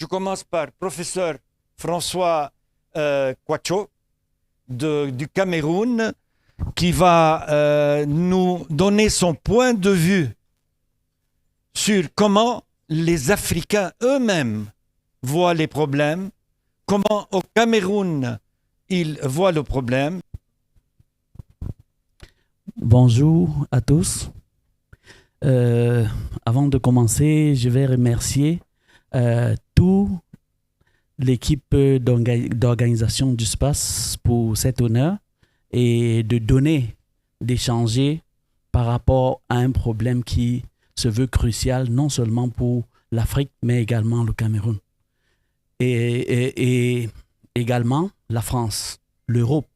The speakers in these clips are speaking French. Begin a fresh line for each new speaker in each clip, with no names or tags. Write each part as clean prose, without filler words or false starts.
je commence par professeur François Kwacho du Cameroun, qui va nous donner son point de vue sur comment les Africains eux-mêmes voient les problèmes, comment au Cameroun ils voient le problème.
Bonjour à tous. Avant de commencer, je vais remercier toute l'équipe d'organisation du SPAS pour cet honneur et d'échanger par rapport à un problème qui se veut crucial non seulement pour l'Afrique, mais également le Cameroun. Et également la France, l'Europe.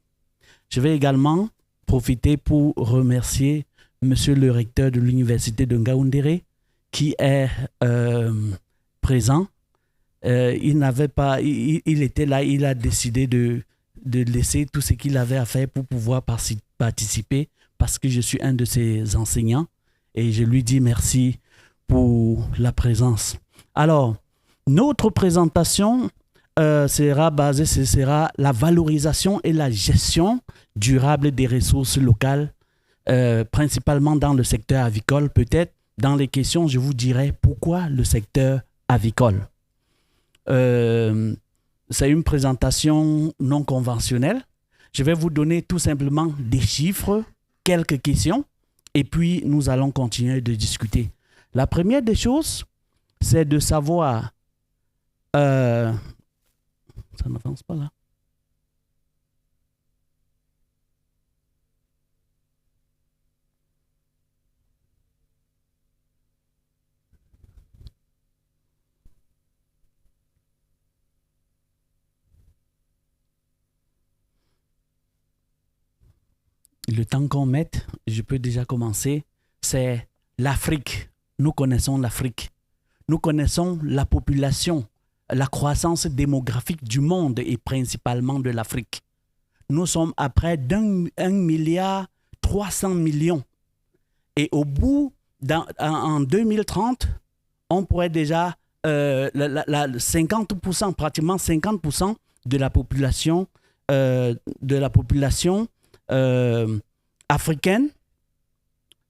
Je vais également profiter pour remercier Monsieur le recteur de l'université de Ngaoundéré qui est présent. Il était là, il a décidé de laisser tout ce qu'il avait à faire pour pouvoir participer parce que je suis un de ses enseignants et je lui dis merci pour la présence. Alors, notre présentation sera la valorisation et la gestion durable des ressources locales, principalement dans le secteur avicole. Peut-être dans les questions, je vous dirai pourquoi le secteur avicole. C'est une présentation non conventionnelle. Je vais vous donner tout simplement des chiffres, quelques questions, et puis nous allons continuer de discuter. La première des choses, c'est de savoir... ça n'avance pas là. Le temps qu'on mette, je peux déjà commencer, c'est l'Afrique. Nous connaissons l'Afrique. Nous connaissons la population, la croissance démographique du monde et principalement de l'Afrique. Nous sommes à près d'1,3 milliard. Et au bout, en 2030, on pourrait déjà, 50%, pratiquement 50% de la population, africaine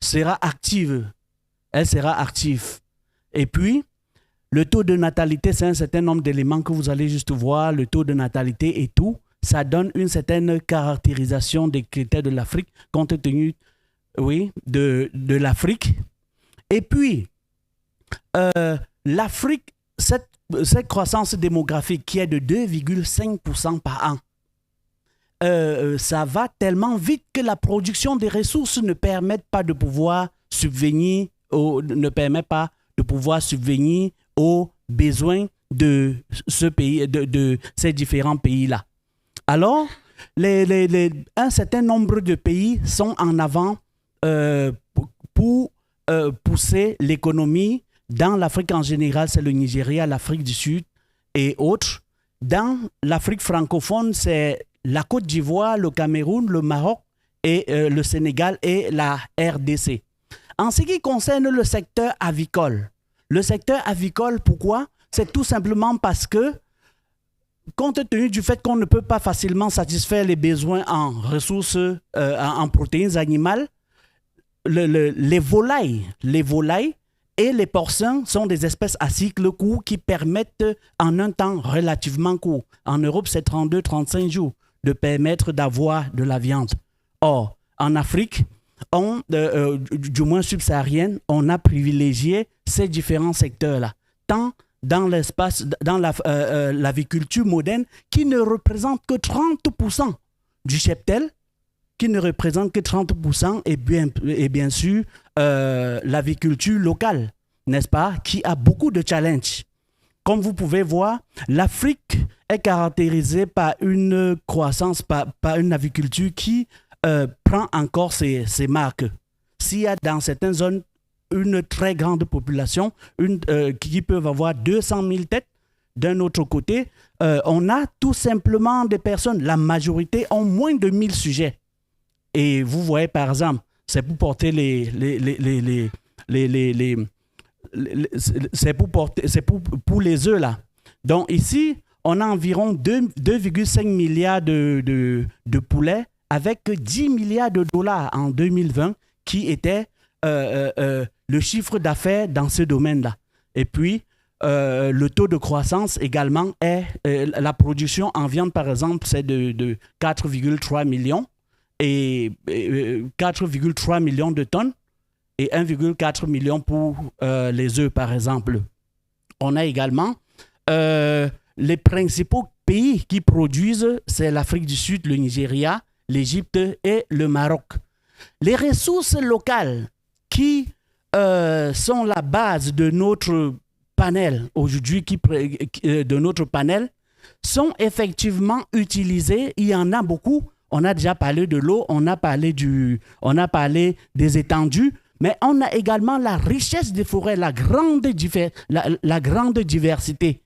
sera active. Elle sera active. Et puis, le taux de natalité, c'est un certain nombre d'éléments que vous allez juste voir, le taux de natalité et tout. Ça donne une certaine caractérisation des critères de l'Afrique, compte tenu, de l'Afrique. Et puis, l'Afrique, cette croissance démographique qui est de 2,5% par an, ça va tellement vite que la production des ressources ne permet pas de pouvoir subvenir aux besoins de ce pays, de ces différents pays-là. Alors, un certain nombre de pays sont en avant pour pousser l'économie. Dans l'Afrique en général, c'est le Nigeria, l'Afrique du Sud et autres. Dans l'Afrique francophone, c'est la Côte d'Ivoire, le Cameroun, le Maroc et le Sénégal et la RDC. En ce qui concerne le secteur avicole, pourquoi? C'est tout simplement parce que, compte tenu du fait qu'on ne peut pas facilement satisfaire les besoins en ressources, en protéines animales, les volailles et les porcins sont des espèces à cycle court qui permettent en un temps relativement court. En Europe, c'est 32-35 jours de permettre d'avoir de la viande. Or, en Afrique, du moins subsaharienne, on a privilégié ces différents secteurs-là, tant dans l'espace, dans l'aviculture moderne, qui ne représente que 30% du cheptel, et bien sûr l'aviculture locale, n'est-ce pas, qui a beaucoup de challenges. Comme vous pouvez voir, l'Afrique est caractérisée par une croissance, par une aviculture qui prend encore ses marques. S'il y a dans certaines zones une très grande population qui peuvent avoir 200 000 têtes, d'un autre côté, on a tout simplement des personnes, la majorité ont moins de 1000 sujets. Et vous voyez par exemple, c'est pour porter pour les œufs là. Donc ici, on a environ 2,5 milliards de poulets avec 10 milliards de dollars en 2020 qui était le chiffre d'affaires dans ce domaine-là. Et puis, le taux de croissance également est, la production en viande par exemple, c'est de 4,3 millions et 4,3 millions de tonnes et 1,4 million pour les œufs par exemple. On a également les principaux pays qui produisent, c'est l'Afrique du Sud, le Nigeria, l'Égypte et le Maroc. Les ressources locales qui sont la base de notre panel aujourd'hui, de notre panel, sont effectivement utilisées. Il y en a beaucoup. On a déjà parlé de l'eau, on a parlé des étendues, mais on a également la richesse des forêts, la grande diversité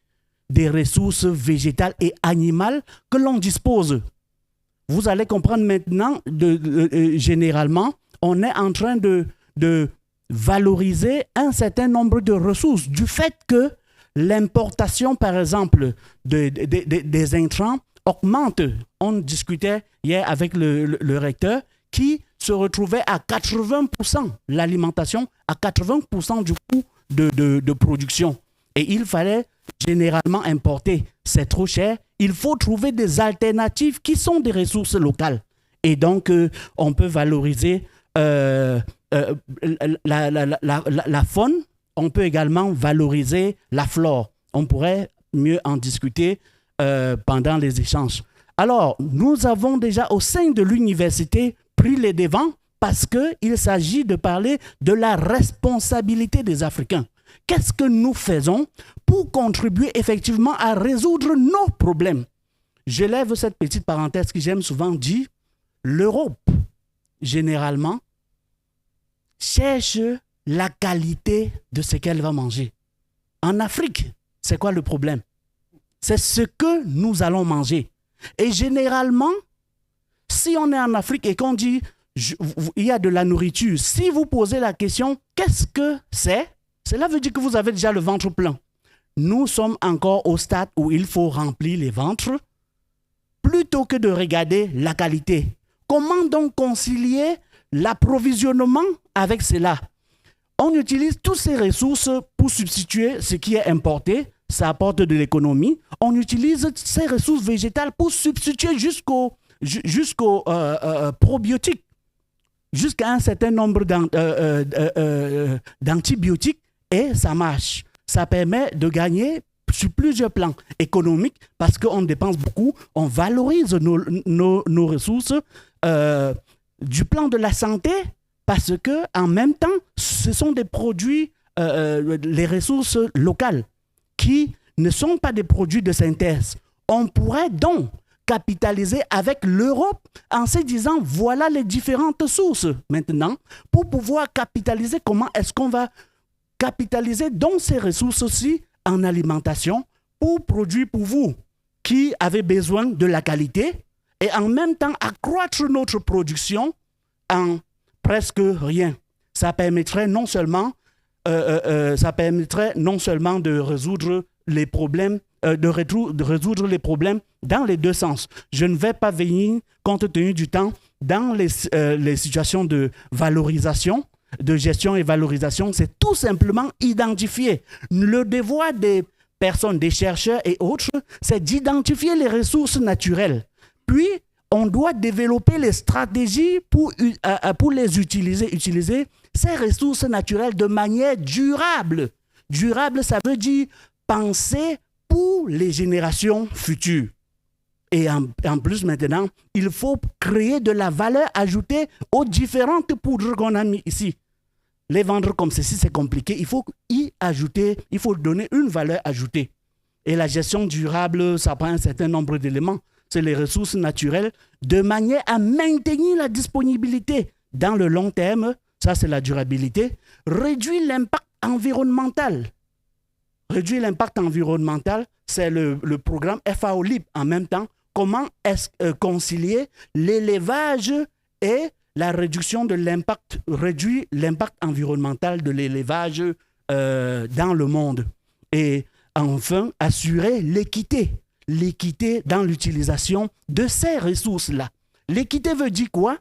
des ressources végétales et animales que l'on dispose. Vous allez comprendre maintenant, généralement, on est en train de valoriser un certain nombre de ressources du fait que l'importation, par exemple, des intrants augmente. On discutait hier avec le recteur qui se retrouvait à 80%, l'alimentation à 80% du coût de production. Et il fallait généralement importer. C'est trop cher. Il faut trouver des alternatives qui sont des ressources locales. Et donc, on peut valoriser la faune. On peut également valoriser la flore. On pourrait mieux en discuter pendant les échanges. Alors, nous avons déjà au sein de l'université pris les devants parce qu'il s'agit de parler de la responsabilité des Africains. Qu'est-ce que nous faisons pour contribuer effectivement à résoudre nos problèmes? Je lève cette petite parenthèse que j'aime souvent dire. L'Europe, généralement, cherche la qualité de ce qu'elle va manger. En Afrique, c'est quoi le problème? C'est ce que nous allons manger. Et généralement, si on est en Afrique et qu'on dit il y a de la nourriture, si vous posez la question, qu'est-ce que c'est? Cela veut dire que vous avez déjà le ventre plein. Nous sommes encore au stade où il faut remplir les ventres plutôt que de regarder la qualité. Comment donc concilier l'approvisionnement avec cela? On utilise toutes ces ressources pour substituer ce qui est importé. Ça apporte de l'économie. On utilise ces ressources végétales pour substituer jusqu'aux probiotiques, jusqu'à un certain nombre d'antibiotiques. Et ça marche. Ça permet de gagner sur plusieurs plans économiques parce qu'on dépense beaucoup, on valorise nos ressources du plan de la santé parce qu'en même temps, ce sont des produits, les ressources locales qui ne sont pas des produits de synthèse. On pourrait donc capitaliser avec l'Europe en se disant voilà les différentes sources maintenant pour pouvoir capitaliser. Comment est-ce qu'on va capitaliser donc ces ressources-ci en alimentation pour produire pour vous qui avez besoin de la qualité et en même temps accroître notre production en presque rien. Ça permettrait non seulement de résoudre les problèmes, de résoudre les problèmes dans les deux sens. Je ne vais pas venir, compte tenu du temps, dans les situations de valorisation, de gestion et valorisation, c'est tout simplement identifier. Le devoir des personnes, des chercheurs et autres, c'est d'identifier les ressources naturelles. Puis, on doit développer les stratégies pour les utiliser ces ressources naturelles de manière durable. Durable, ça veut dire penser pour les générations futures. Et en plus, maintenant, il faut créer de la valeur ajoutée aux différentes poudres qu'on a mis ici. Les vendre comme ceci, c'est compliqué. Il faut y ajouter, il faut donner une valeur ajoutée. Et la gestion durable, ça prend un certain nombre d'éléments. C'est les ressources naturelles de manière à maintenir la disponibilité dans le long terme. Ça, c'est la durabilité. Réduire l'impact environnemental. Réduire l'impact environnemental, c'est le programme FAO Libre. En même temps, comment concilier l'élevage et la réduction de l'impact, réduire l'impact environnemental de l'élevage dans le monde. Et enfin assurer l'équité dans l'utilisation de ces ressources-là. L'équité veut dire quoi?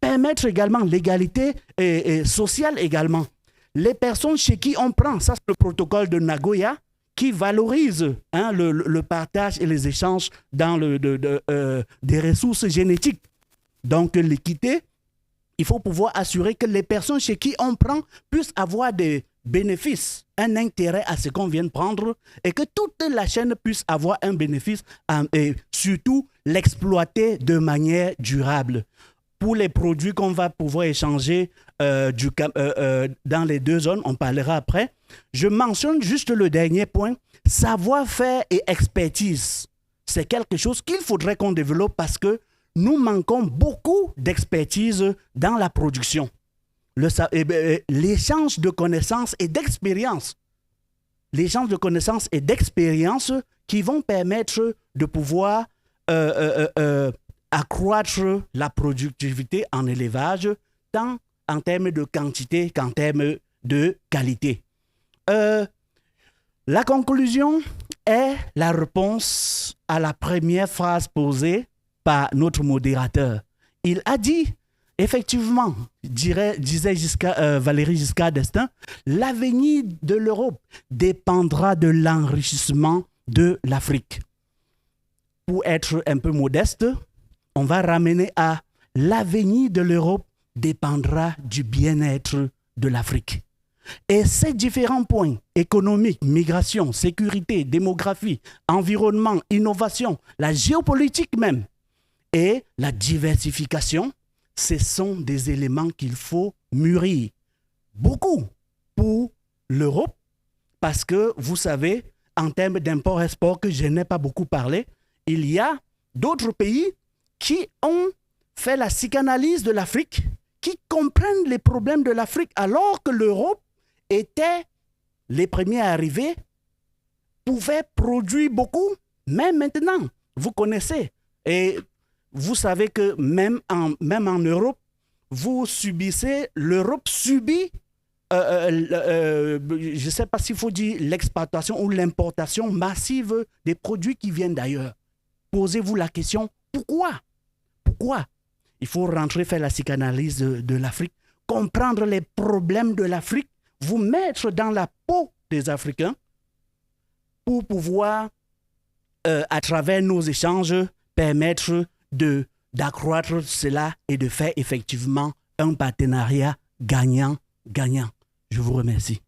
Permettre également l'égalité et sociale également. Les personnes chez qui on prend, ça c'est le protocole de Nagoya, qui valorise le partage et les échanges dans des ressources génétiques. Donc l'équité, il faut pouvoir assurer que les personnes chez qui on prend puissent avoir des bénéfices, un intérêt à ce qu'on vient de prendre et que toute la chaîne puisse avoir un bénéfice et surtout l'exploiter de manière durable. Pour les produits qu'on va pouvoir échanger dans les deux zones, on parlera après. Je mentionne juste le dernier point, savoir-faire et expertise. C'est quelque chose qu'il faudrait qu'on développe parce que nous manquons beaucoup d'expertise dans la production. L'échange de connaissances et d'expériences. L'échange de connaissances et d'expériences qui vont permettre de pouvoir accroître la productivité en élevage, tant en termes de quantité qu'en termes de qualité. La conclusion est la réponse à la première phrase posée par notre modérateur. Il a dit, effectivement, disait Valéry Giscard d'Estaing, l'avenir de l'Europe dépendra de l'enrichissement de l'Afrique. Pour être un peu modeste, on va ramener à l'avenir de l'Europe dépendra du bien-être de l'Afrique. Et ces différents points, économiques, migration, sécurité, démographie, environnement, innovation, la géopolitique même, et la diversification, ce sont des éléments qu'il faut mûrir beaucoup pour l'Europe, parce que vous savez, en termes d'import-export que je n'ai pas beaucoup parlé, il y a d'autres pays qui ont fait la psychanalyse de l'Afrique, qui comprennent les problèmes de l'Afrique, alors que l'Europe était les premiers à arriver, pouvait produire beaucoup, mais maintenant, vous connaissez, et vous savez que même en Europe, l'Europe subit, je ne sais pas s'il faut dire l'exportation ou l'importation massive des produits qui viennent d'ailleurs. Posez-vous la question, pourquoi? Pourquoi? Il faut rentrer faire la psychanalyse de l'Afrique, comprendre les problèmes de l'Afrique, vous mettre dans la peau des Africains pour pouvoir, à travers nos échanges, permettre d'accroître cela et de faire effectivement un partenariat gagnant-gagnant. Je vous remercie.